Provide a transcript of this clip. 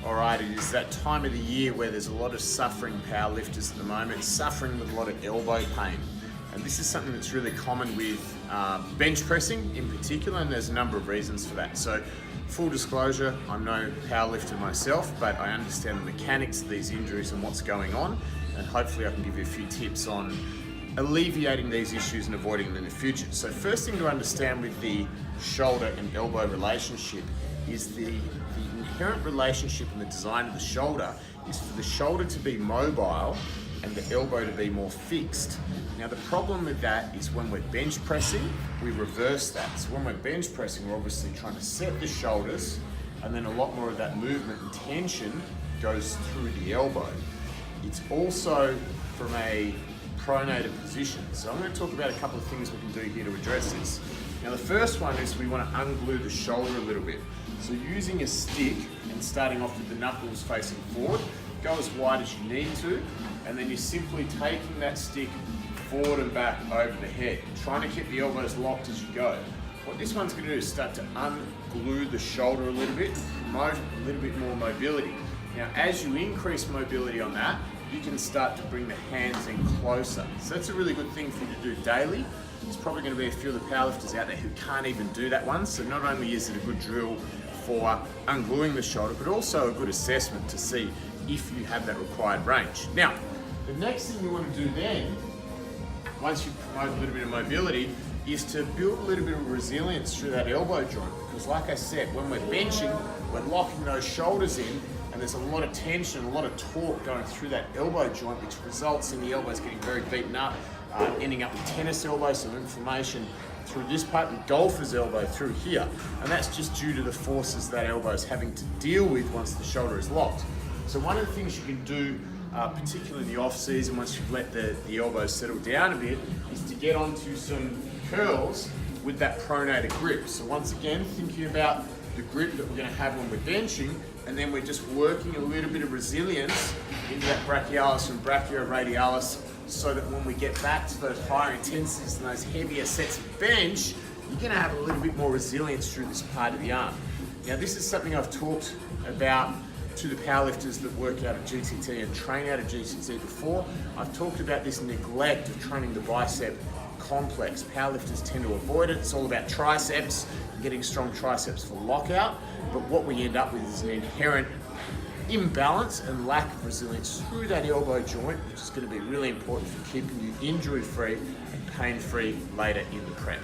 All right, it is that time of the year where there's a lot of suffering powerlifters at the moment, suffering with a lot of elbow pain. And this is something that's really common with bench pressing in particular, and there's a number of reasons for that. So full disclosure, I'm no powerlifter myself, but I understand the mechanics of these injuries and what's going on, and hopefully I can give you a few tips on alleviating these issues and avoiding them in the future. So first thing to understand with the shoulder and elbow relationship is the inherent relationship in the design of the shoulder is for the shoulder to be mobile and the elbow to be more fixed. Now the problem with that is when we're bench pressing, we reverse that. So when we're bench pressing, we're obviously trying to set the shoulders, and then a lot more of that movement and tension goes through the elbow. It's also from a pronated position. So I'm going to talk about a couple of things we can do here to address this. Now the first one is we want to unglue the shoulder a little bit. So using a stick and starting off with the knuckles facing forward, go as wide as you need to, and then you're simply taking that stick forward and back over the head, trying to keep the elbows locked as you go. What this one's going to do is start to unglue the shoulder a little bit, promote a little bit more mobility. Now as you increase mobility on that, you can start to bring the hands in closer. So that's a really good thing for you to do daily. There's probably going to be a few of the powerlifters out there who can't even do that one. So not only is it a good drill for ungluing the shoulder, but also a good assessment to see if you have that required range. Now, the next thing you want to do then, once you promote a little bit of mobility, is to build a little bit of resilience through that elbow joint. Because like I said, when we're benching, we're locking those shoulders in, and there's a lot of tension, a lot of torque going through that elbow joint, which results in the elbows getting very beaten up, ending up with tennis elbow, some inflammation through this part, and golfer's elbow through here. And that's just due to the forces that elbow is having to deal with once the shoulder is locked. So one of the things you can do, particularly in the off season, once you've let the elbows settle down a bit, is to get onto some curls with that pronated grip. So once again, thinking about the grip that we're going to have when we're benching, and then we're just working a little bit of resilience into that brachialis and brachioradialis, so that when we get back to those higher intensities and those heavier sets of bench, you're going to have a little bit more resilience through this part of the arm. Now this is something I've talked about to the powerlifters that work out of GTT and train out of GTT before. I've talked about this neglect of training the bicep complex. Powerlifters tend to avoid it. It's all about triceps, getting strong triceps for lockout, but what we end up with is an inherent imbalance and lack of resilience through that elbow joint, which is going to be really important for keeping you injury-free and pain-free later in the prep.